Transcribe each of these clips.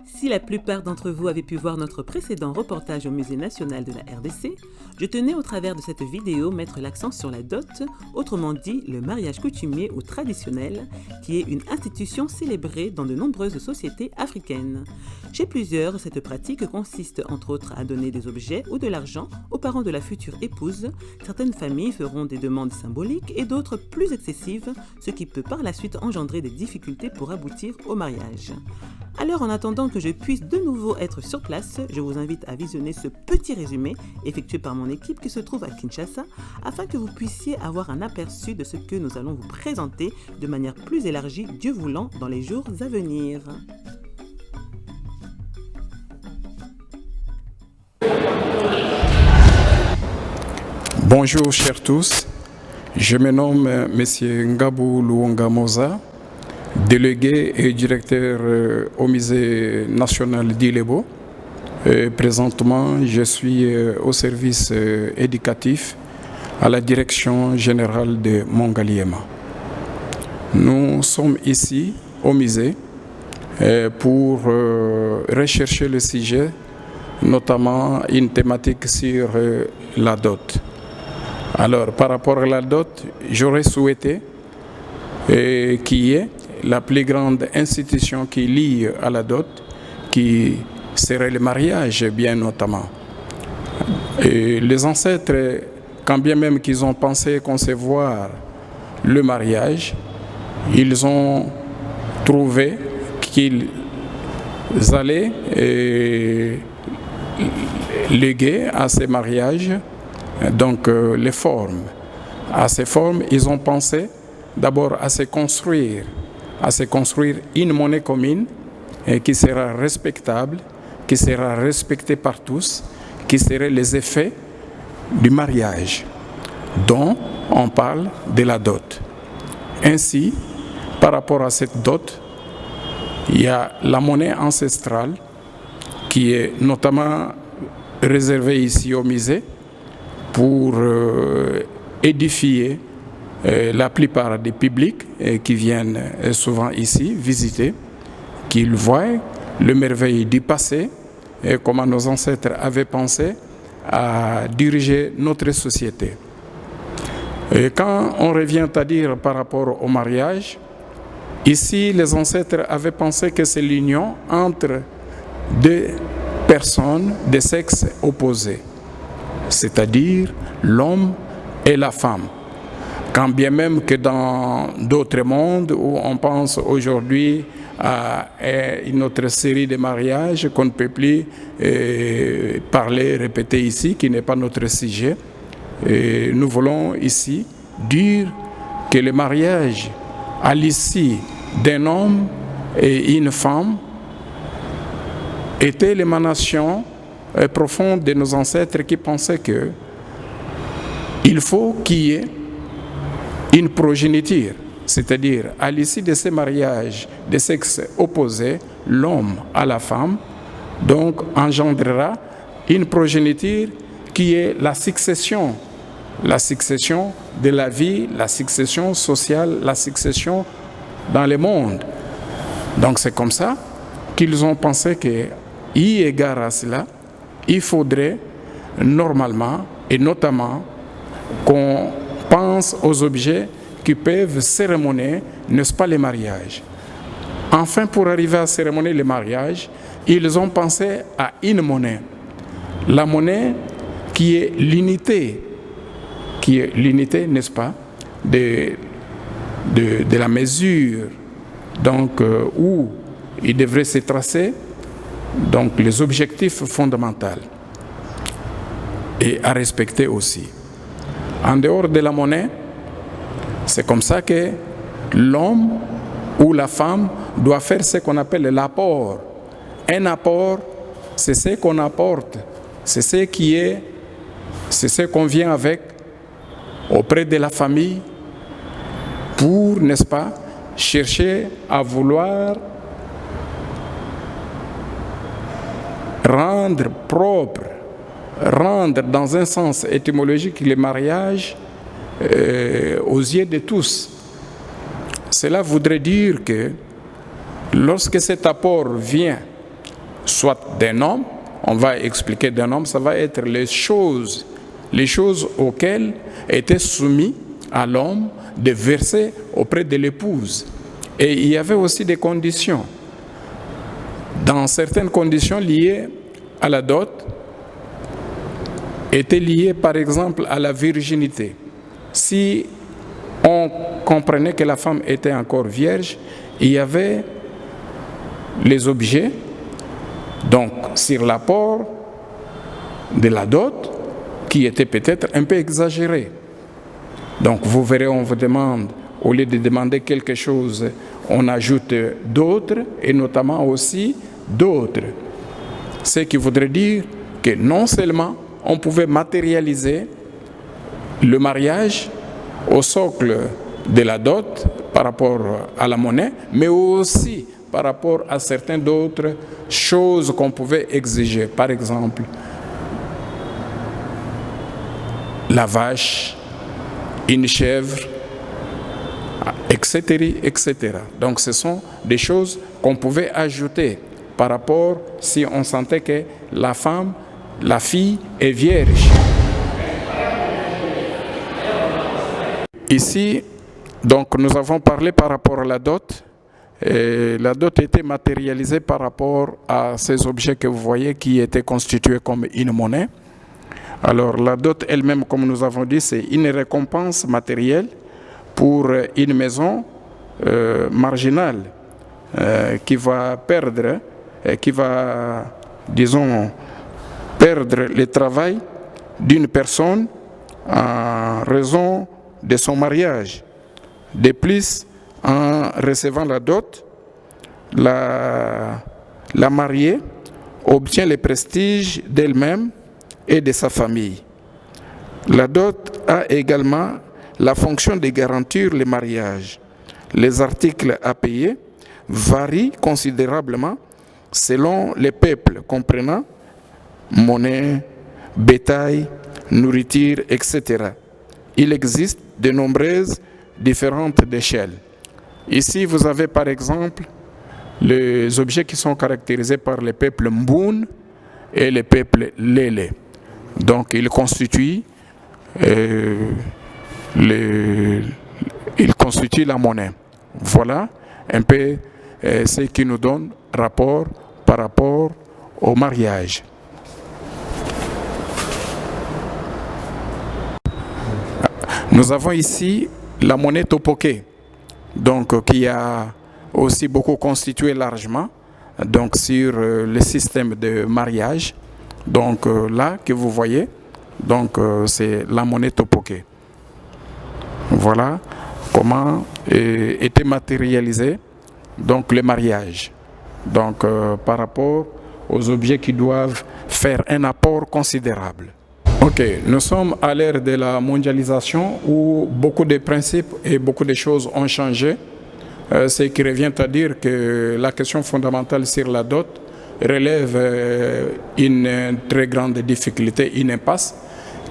Si la plupart d'entre vous avez pu voir notre précédent reportage au Musée national de la RDC, je tenais au travers de cette vidéo mettre l'accent sur la dot, autrement dit le mariage coutumier ou traditionnel, qui est une institution célébrée dans de nombreuses sociétés africaines. Chez plusieurs, cette pratique consiste entre autres à donner des objets ou de l'argent aux parents de la future épouse. Certaines familles feront des demandes symboliques et d'autres plus excessives, ce qui peut par la suite engendrer des difficultés pour aboutir au mariage. Alors en attendant que je puisse de nouveau être sur place, je vous invite à visionner ce petit résumé effectué par mon équipe qui se trouve à Kinshasa afin que vous puissiez avoir un aperçu de ce que nous allons vous présenter de manière plus élargie, Dieu voulant, dans les jours à venir. Bonjour chers tous, je me nomme M. Ngabou Luonga Moza, délégué et directeur au Musée national d'Ilebo. Présentement, je suis au service éducatif à la direction générale de Mongaliema. Nous sommes ici au musée pour rechercher le sujet, notamment une thématique sur la dot. Alors, par rapport à la dot, j'aurais souhaité qu'il y ait la plus grande institution qui lie à la dot, qui serait le mariage, bien notamment. Et les ancêtres, quand bien même qu'ils ont pensé concevoir le mariage, ils ont trouvé qu'ils allaient léguer à ces mariages donc les formes. À ces formes, ils ont pensé d'abord à se construire une monnaie commune qui sera respectable, qui sera respectée par tous, qui seraient les effets du mariage, dont on parle de la dot. Ainsi, par rapport à cette dot, il y a la monnaie ancestrale qui est notamment réservée ici au musée pour édifier la plupart des publics qui viennent souvent ici visiter, qu'ils voient le merveille du passé et comment nos ancêtres avaient pensé à diriger notre société. Et quand on revient à dire par rapport au mariage, ici les ancêtres avaient pensé que c'est l'union entre deux personnes de sexe opposé, c'est-à-dire l'homme et la femme. Quand bien même que dans d'autres mondes où on pense aujourd'hui à une autre série de mariages qu'on ne peut plus parler, répéter ici, qui n'est pas notre sujet, nous voulons ici dire que le mariage à l'issue d'un homme et une femme était l'émanation profonde de nos ancêtres qui pensaient que il faut qu'il y ait une progéniture, c'est-à-dire à l'issue de ces mariages de sexe opposé, l'homme à la femme, donc engendrera une progéniture qui est la succession de la vie, la succession sociale, la succession dans le monde. Donc c'est comme ça qu'ils ont pensé que, eu égard à cela, il faudrait normalement et notamment qu'on pense aux objets qui peuvent cérémonier, n'est-ce pas, les mariages. Enfin, pour arriver à cérémonier les mariages, ils ont pensé à une monnaie. La monnaie qui est l'unité, n'est-ce pas, de la mesure, donc où il devrait se tracer donc les objectifs fondamentaux et à respecter aussi. En dehors de la monnaie, c'est comme ça que l'homme ou la femme doit faire ce qu'on appelle l'apport. Un apport, c'est ce qu'on apporte, c'est ce qu'on vient avec auprès de la famille pour, n'est-ce pas, chercher à vouloir rendre propre, rendre dans un sens étymologique le mariage aux yeux de tous. Cela voudrait dire que lorsque cet apport vient soit d'un homme, on va expliquer d'un homme, ça va être les choses auxquelles était soumis à l'homme de verser auprès de l'épouse. Et il y avait aussi des conditions. Dans certaines conditions liées à la dot, étaient liées par exemple à la virginité. Si on comprenait que la femme était encore vierge, il y avait les objets, donc sur l'apport de la dot, qui était peut-être un peu exagéré. Donc vous verrez, on vous demande, au lieu de demander quelque chose, on ajoute d'autres, et notamment aussi d'autres. Ce qui voudrait dire que non seulement on pouvait matérialiser le mariage au socle de la dot par rapport à la monnaie, mais aussi par rapport à certaines d'autres choses qu'on pouvait exiger. Par exemple, la vache, une chèvre, etc., etc. Donc ce sont des choses qu'on pouvait ajouter par rapport si on sentait que la femme, la fille est vierge. Ici, donc, nous avons parlé par rapport à la dot. Et la dot était matérialisée par rapport à ces objets que vous voyez qui étaient constitués comme une monnaie. Alors la dot elle-même, comme nous avons dit, c'est une récompense matérielle pour une maison marginale qui va perdre, disons, perdre le travail d'une personne en raison de son mariage. De plus, en recevant la dot, la mariée obtient le prestige d'elle-même et de sa famille. La dot a également la fonction de garantir le mariage. Les articles à payer varient considérablement selon les peuples, comprenant monnaie, bétail, nourriture, etc. Il existe de nombreuses différentes échelles. Ici, vous avez par exemple les objets qui sont caractérisés par les peuples Mboun et les peuples Lélé. Donc, ils constituent la monnaie. Voilà un peu ce qui nous donne rapport par rapport au mariage. Nous avons ici la monnaie topoké, donc qui a aussi beaucoup constitué largement donc sur le système de mariage. Donc là que vous voyez, donc c'est la monnaie topoké. Voilà comment était matérialisé donc le mariage. Donc par rapport aux objets qui doivent faire un apport considérable. Ok, nous sommes à l'ère de la mondialisation où beaucoup de principes et beaucoup de choses ont changé. Ce qui revient à dire que la question fondamentale sur la dot relève une très grande difficulté, une impasse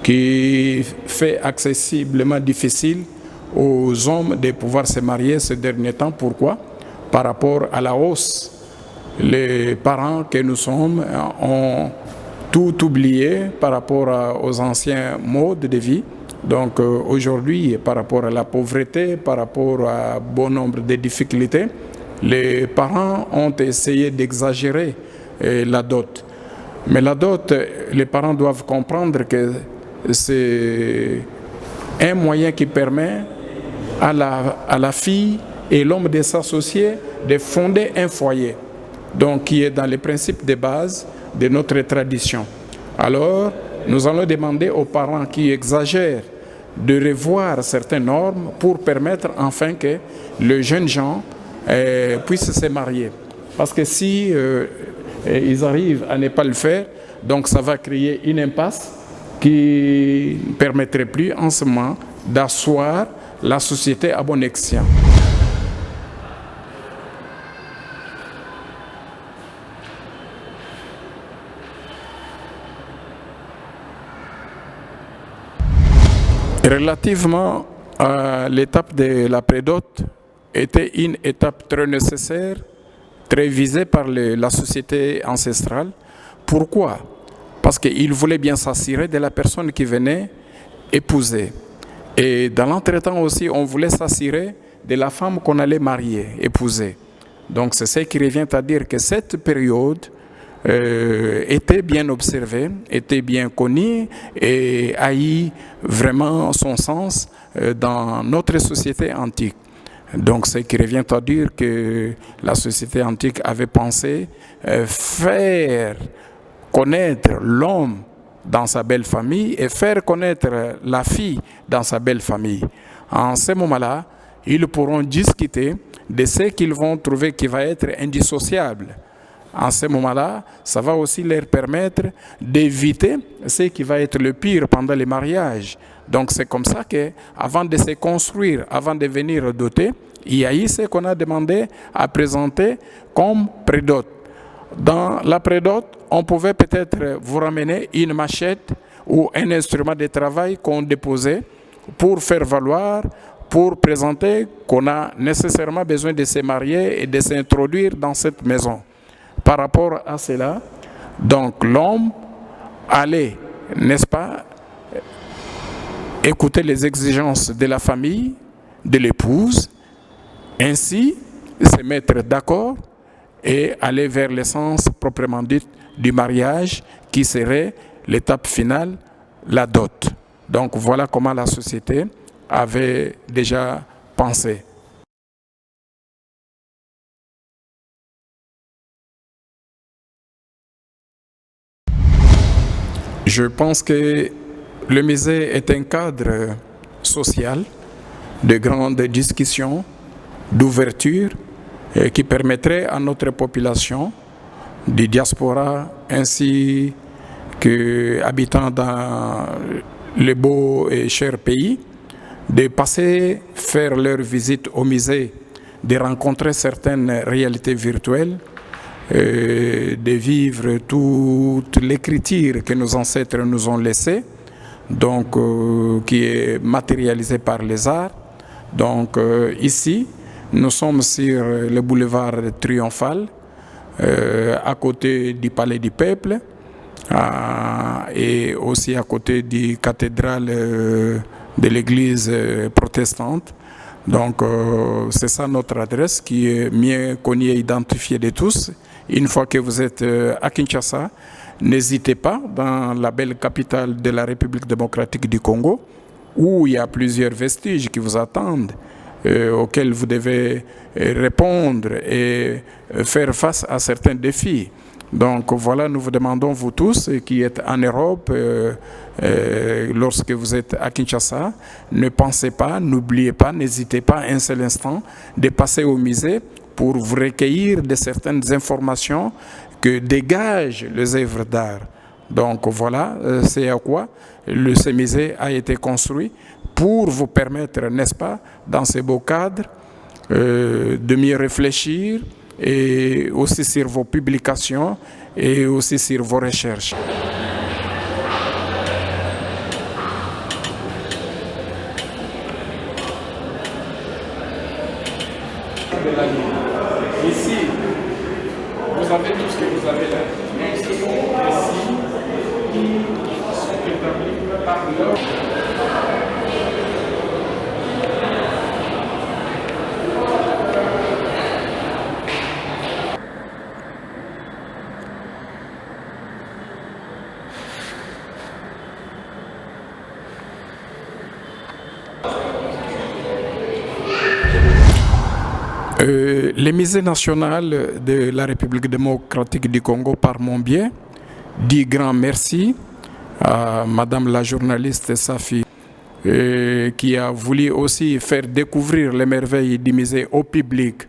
qui fait accessiblement difficile aux hommes de pouvoir se marier ces derniers temps. Pourquoi? Par rapport à la hausse. Les parents que nous sommes ont tout oublié par rapport aux anciens modes de vie. Donc aujourd'hui, par rapport à la pauvreté, par rapport à bon nombre de difficultés, les parents ont essayé d'exagérer la dot. Mais la dot, les parents doivent comprendre que c'est un moyen qui permet à la fille et l'homme de s'associer, de fonder un foyer, donc qui est dans les principes de base de notre tradition. Alors, nous allons demander aux parents qui exagèrent de revoir certaines normes pour permettre enfin que les jeunes gens puissent se marier. Parce que si ils arrivent à ne pas le faire, donc ça va créer une impasse qui ne permettrait plus en ce moment d'asseoir la société à bon escient. Relativement à l'étape de la prédot, était une étape très nécessaire, très visé par la société ancestrale. Pourquoi? Parce qu'ils voulaient bien s'assurer de la personne qui venait épouser. Et dans l'entretemps aussi, on voulait s'assurer de la femme qu'on allait marier, épouser. Donc c'est ce qui revient à dire que cette période était bien observée, était bien connue et a eu vraiment son sens dans notre société antique. Donc ce qui revient à dire que la société antique avait pensé faire connaître l'homme dans sa belle famille et faire connaître la fille dans sa belle famille. En ce moment-là, ils pourront discuter de ce qu'ils vont trouver qui va être indissociable. En ce moment-là, ça va aussi leur permettre d'éviter ce qui va être le pire pendant les mariages. Donc c'est comme ça qu'avant de se construire, avant de venir doter, il y a eu ce qu'on a demandé à présenter comme prédot. Dans la prédot, on pouvait peut-être vous ramener une machette ou un instrument de travail qu'on déposait pour faire valoir, pour présenter qu'on a nécessairement besoin de se marier et de s'introduire dans cette maison. Par rapport à cela, donc l'homme allait, n'est-ce pas, écouter les exigences de la famille, de l'épouse, ainsi se mettre d'accord et aller vers l'essence proprement dite du mariage qui serait l'étape finale, la dot. Donc voilà comment la société avait déjà pensé. Je pense que le musée est un cadre social de grandes discussions, d'ouverture, qui permettrait à notre population de diaspora ainsi qu'habitants dans le beau et cher pays de passer, faire leur visite au musée, de rencontrer certaines réalités virtuelles, de vivre toute l'écriture que nos ancêtres nous ont laissée, donc qui est matérialisée par les arts. Donc ici, nous sommes sur le boulevard triomphal, à côté du Palais du Peuple et aussi à côté du cathédrale de l'église protestante. Donc c'est ça notre adresse qui est mieux connue et identifiée de tous. Une fois que vous êtes à Kinshasa, n'hésitez pas, dans la belle capitale de la République démocratique du Congo, où il y a plusieurs vestiges qui vous attendent, auxquels vous devez répondre et faire face à certains défis. Donc voilà, nous vous demandons, vous tous qui êtes en Europe, lorsque vous êtes à Kinshasa, ne pensez pas, n'oubliez pas, n'hésitez pas un seul instant de passer au musée pour vous recueillir de certaines informations que dégagent les œuvres d'art. Donc voilà, c'est à quoi ce musée a été construit pour vous permettre, n'est-ce pas, dans ce beau cadre, de mieux réfléchir et aussi sur vos publications et aussi sur vos recherches. Ici, vous avez tout ce que vous avez là. Mais ce sont des signes qui sont établis par l'homme. Le musée national de la République démocratique du Congo, par mon biais, dit grand merci à Madame la journaliste Safi, qui a voulu aussi faire découvrir les merveilles du musée au public.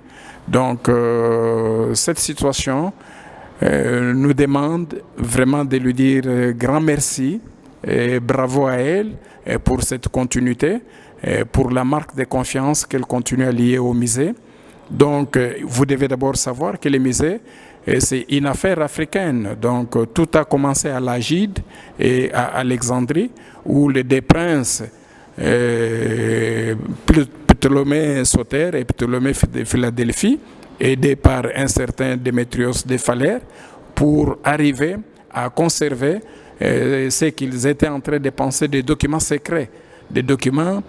Donc cette situation nous demande vraiment de lui dire grand merci et bravo à elle pour cette continuité, pour la marque de confiance qu'elle continue à lier au musée. Donc, vous devez d'abord savoir que le musée, c'est une affaire africaine. Donc, tout a commencé à l'Agide et à Alexandrie, où les deux princes, Ptolémée Soter et Ptolémée de Philadelphie, aidés par un certain Démétrios de Phalère, pour arriver à conserver ce qu'ils étaient en train de penser, des documents secrets, des documents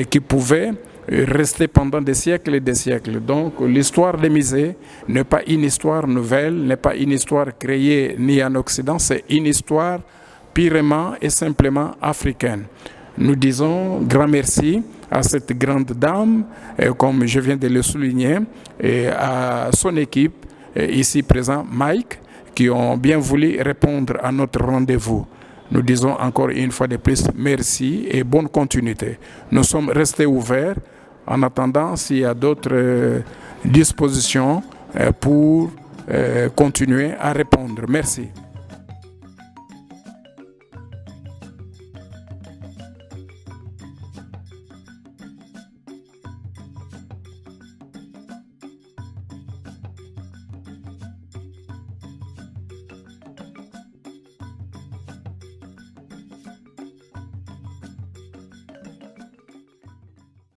qui pouvaient rester pendant des siècles et des siècles. Donc l'histoire des musées n'est pas une histoire nouvelle, n'est pas une histoire créée ni en Occident, c'est une histoire purement et simplement africaine. Nous disons grand merci à cette grande dame, comme je viens de le souligner, et à son équipe, ici présent Mike, qui ont bien voulu répondre à notre rendez-vous. Nous disons encore une fois de plus merci et bonne continuité. Nous sommes restés ouverts en attendant s'il y a d'autres dispositions pour continuer à répondre. Merci.